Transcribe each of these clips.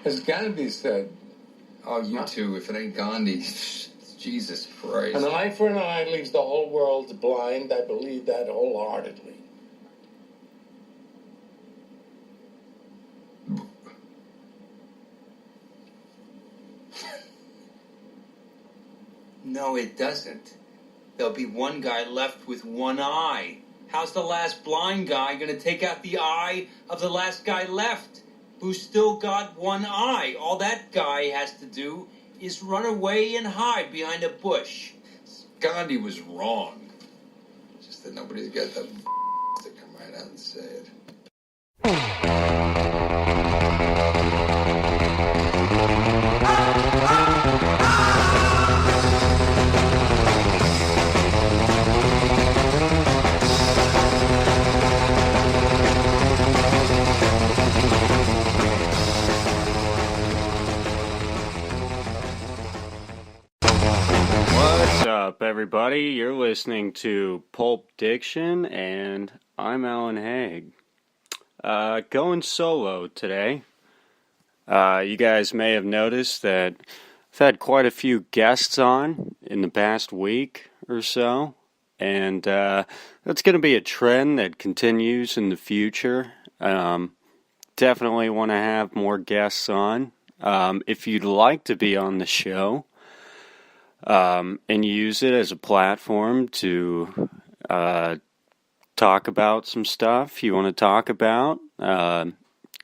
As Gandhi said. Oh, you too. If it ain't Gandhi, Jesus Christ. An eye for an eye leaves the whole world blind. I believe that wholeheartedly. No, it doesn't. There'll be one guy left with one eye. How's the last blind guy going to take out the eye of the last guy left, who's still got one eye? All that guy has to do is run away and hide behind a bush. Gandhi was wrong. Just that nobody's got the to come right out and say it. What's up, everybody? You're listening to Pulp Diction, and I'm Alan Haig. Going solo today. You guys may have noticed that I've had quite a few guests on in the past week or so, and that's going to be a trend that continues in the future. Definitely want to have more guests on. If you'd like to be on the show, and use it as a platform to talk about some stuff you want to talk about,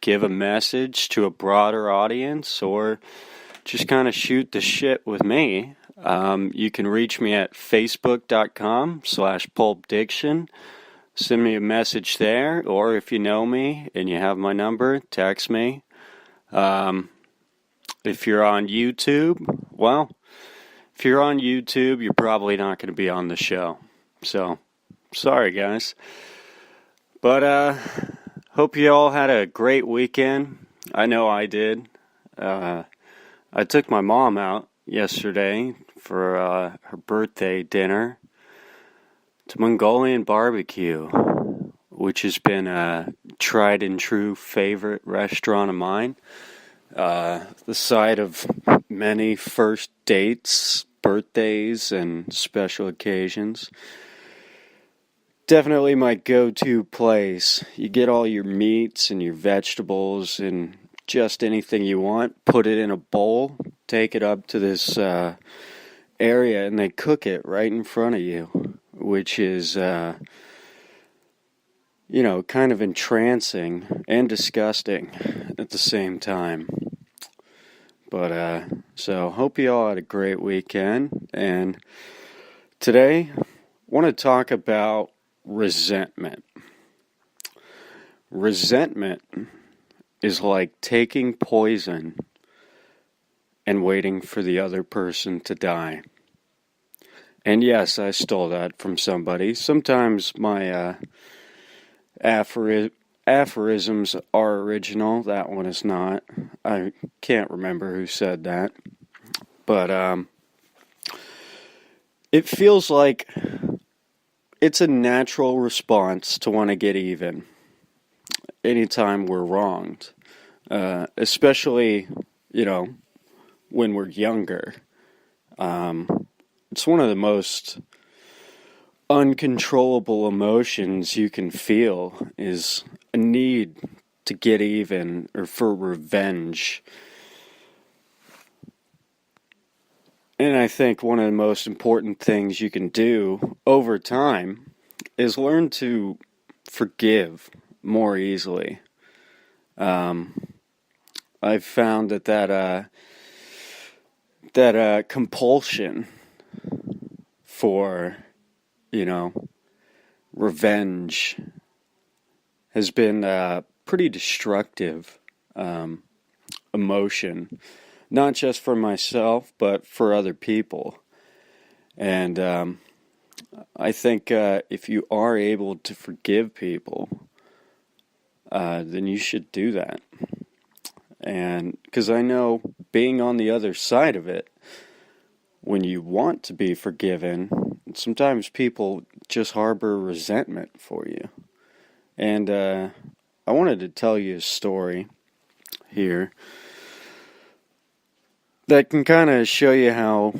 give a message to a broader audience, or just kind of shoot the shit with me, you can reach me at facebook.com/pulpdiction. Send me a message there, or if you know me and you have my number, text me. If you're on YouTube, well, if you're on YouTube, you're probably not going to be on the show. So, sorry guys. But, hope you all had a great weekend. I know I did. I took my mom out yesterday for her birthday dinner to Mongolian barbecue, which has been a tried and true favorite restaurant of mine. The site of many first dates, birthdays, and special occasions. Definitely my go-to place. You get all your meats and your vegetables and just anything you want, put it in a bowl, take it up to this area, and they cook it right in front of you, which is, kind of entrancing and disgusting at the same time. But, so hope you all had a great weekend, and today I want to talk about resentment. Resentment is like taking poison and waiting for the other person to die. And yes, I stole that from somebody. Sometimes my aphorisms are original. That one is not. I can't remember who said that. But it feels like it's a natural response to want to get even anytime we're wronged. Especially, when we're younger. It's one of the most uncontrollable emotions you can feel is a need to get even or for revenge. And I think one of the most important things you can do over time is learn to forgive more easily. I've found that compulsion for, revenge has been pretty destructive emotion, not just for myself, but for other people. And I think if you are able to forgive people, then you should do that. And because I know being on the other side of it, when you want to be forgiven, sometimes people just harbor resentment for you. And I wanted to tell you a story here. that can kind of show you how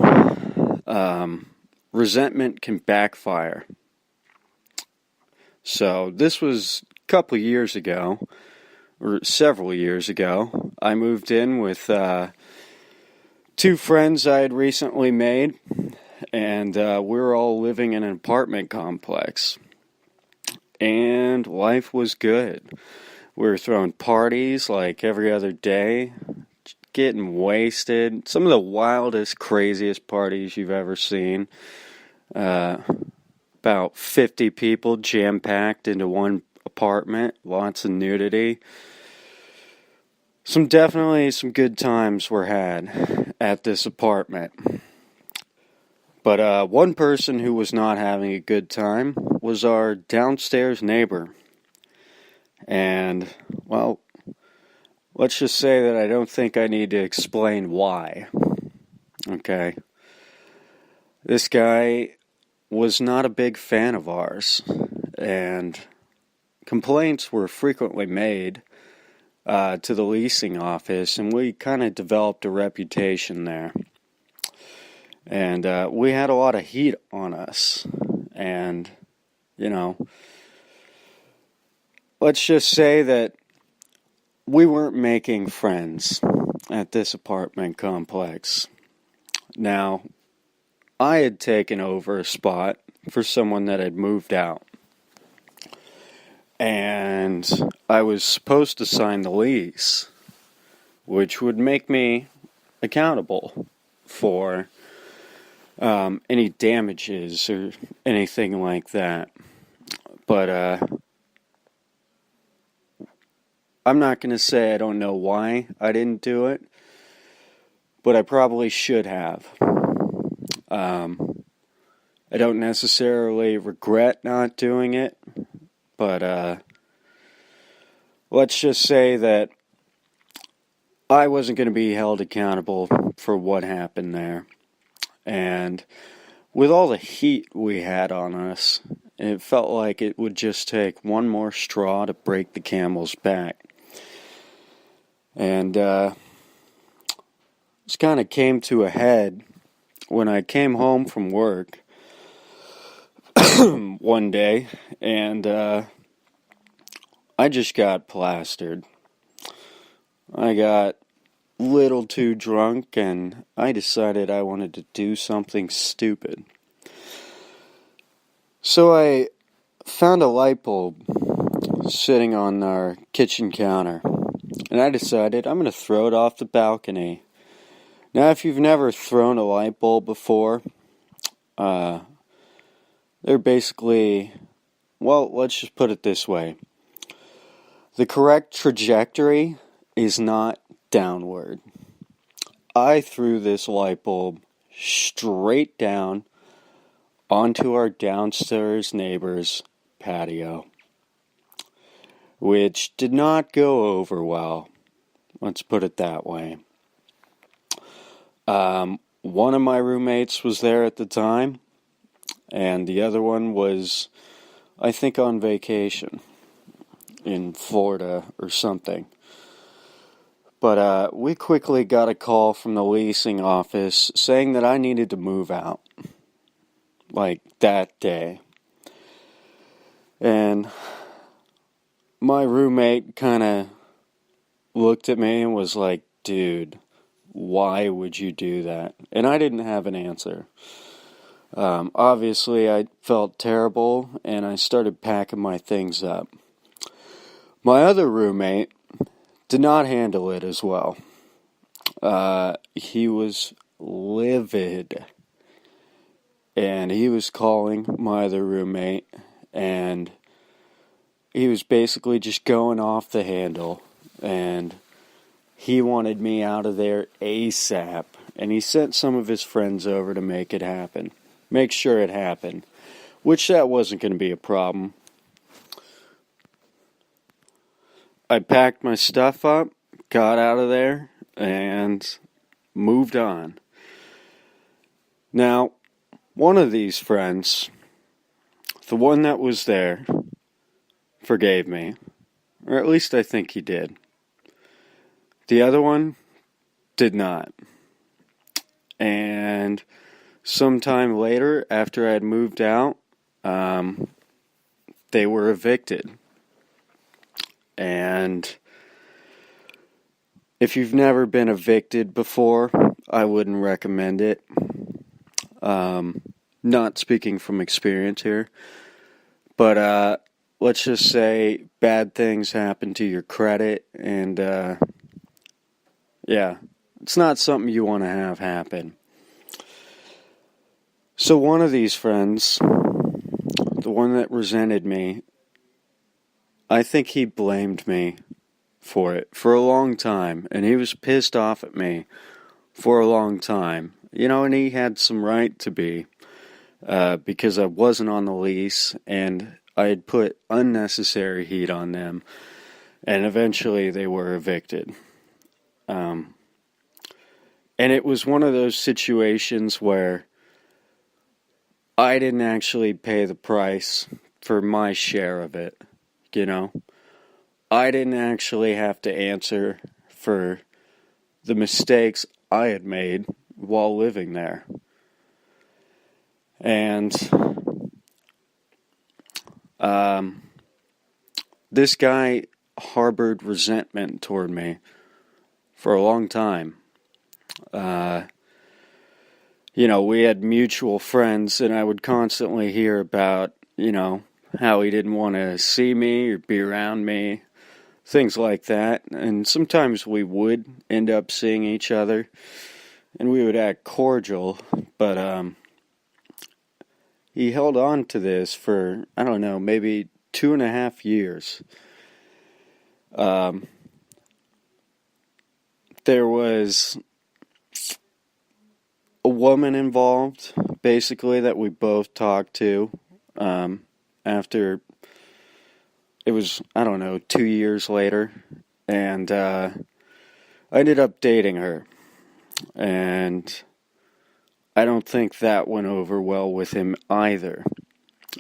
resentment can backfire. So this was a couple years ago, or several years ago. I moved in with two friends I had recently made, and we were all living in an apartment complex. And life was good. We were throwing parties like every other day, getting wasted. Some of the wildest, craziest parties you've ever seen. About 50 people jam-packed into one apartment. Lots of nudity. Definitely some good times were had at this apartment. But one person who was not having a good time was our downstairs neighbor. And, well, let's just say that I don't think I need to explain why. Okay. This guy was not a big fan of ours, and complaints were frequently made to the leasing office, and we kind of developed a reputation there. And we had a lot of heat on us, and, let's just say that we weren't making friends at this apartment complex. Now, I had taken over a spot for someone that had moved out. And I was supposed to sign the lease, which would make me accountable for any damages or anything like that. But I'm not going to say I don't know why I didn't do it, but I probably should have. I don't necessarily regret not doing it, but let's just say that I wasn't going to be held accountable for what happened there. And with all the heat we had on us, it felt like it would just take one more straw to break the camel's back. And this kind of came to a head when I came home from work one day, and I just got plastered. I got little too drunk, and I decided I wanted to do something stupid. So I found a light bulb sitting on our kitchen counter, and I decided I'm going to throw it off the balcony. Now, if you've never thrown a light bulb before, they're basically, well, let's just put it this way. The correct trajectory is not downward. I threw this light bulb straight down onto our downstairs neighbor's patio, which did not go over well. Let's put it that way. One of my roommates was there at the time, and the other one was, I think, on vacation in Florida or something. But we quickly got a call from the leasing office saying that I needed to move out, like that day. And my roommate kind of looked at me and was like, dude, why would you do that? And I didn't have an answer. Obviously, I felt terrible, and I started packing my things up. My other roommate did not handle it as well. He was livid, and he was calling my other roommate, and he was basically just going off the handle, and he wanted me out of there ASAP, and he sent some of his friends over to make it happen, make sure it happened, which that wasn't going to be a problem. I packed my stuff up, got out of there, and moved on. Now, one of these friends, the one that was there, forgave me. Or at least I think he did. The other one did not. and sometime later, after I had moved out, they were evicted. And if you've never been evicted before, I wouldn't recommend it. Not speaking from experience here, but let's just say bad things happen to your credit, and yeah, it's not something you want to have happen. So one of these friends, the one that resented me, I think he blamed me for it for a long time, and he was pissed off at me for a long time. You know, and he had some right to be, because I wasn't on the lease, and I had put unnecessary heat on them, and eventually they were evicted. And it was one of those situations where I didn't actually pay the price for my share of it, you know? I didn't actually have to answer for the mistakes I had made while living there. And this guy harbored resentment toward me for a long time. You know, we had mutual friends, and I would constantly hear about, you know, how he didn't want to see me or be around me, things like that. And sometimes we would end up seeing each other, and we would act cordial, but he held on to this for, I don't know, maybe 2.5 years. There was a woman involved, basically, that we both talked to after, it was, I don't know, 2 years later, and I ended up dating her, and I don't think that went over well with him either,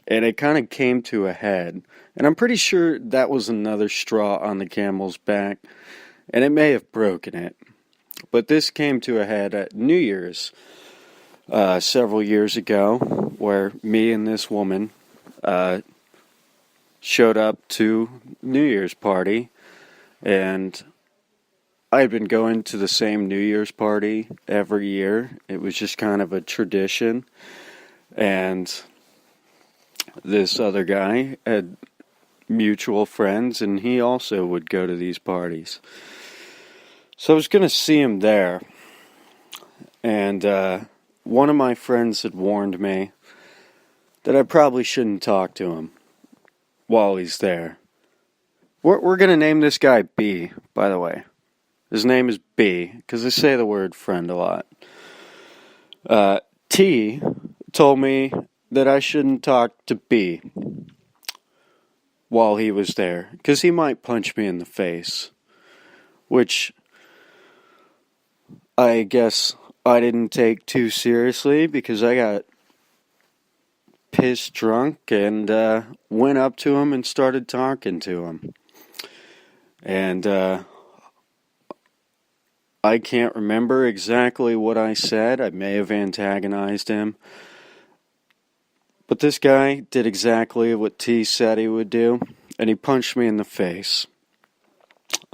and it kind of came to a head, and I'm pretty sure that was another straw on the camel's back, and it may have broken it, but this came to a head at New Year's several years ago, where me and this woman showed up to New Year's party, and I had been going to the same New Year's party every year. It was just kind of a tradition, and this other guy had mutual friends, and he also would go to these parties. So I was going to see him there, and one of my friends had warned me that I probably shouldn't talk to him while he's there. We're going to name this guy B, by the way. His name is B, because I say the word friend a lot. T told me that I shouldn't talk to B while he was there, because he might punch me in the face, which I guess I didn't take too seriously, because I got pissed drunk and went up to him and started talking to him. And I can't remember exactly what I said. I may have antagonized him. But this guy did exactly what T said he would do, and he punched me in the face.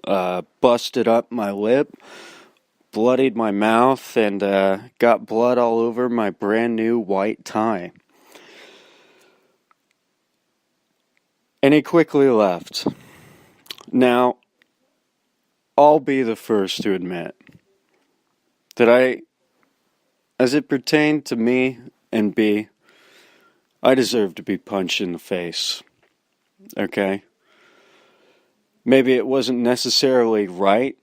Busted up my lip, bloodied my mouth, and got blood all over my brand new white tie. And he quickly left. Now, I'll be the first to admit that as it pertained to me and B, I deserve to be punched in the face. Okay? Maybe it wasn't necessarily right,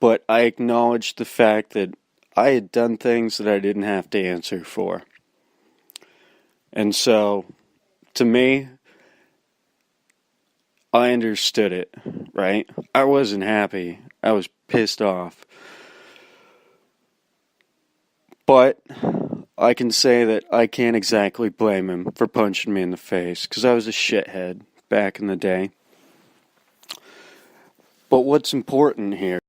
but I acknowledged the fact that I had done things that I didn't have to answer for. And so, to me, I understood it, right? I wasn't happy. I was pissed off. But I can say that I can't exactly blame him for punching me in the face, because I was a shithead back in the day. But what's important here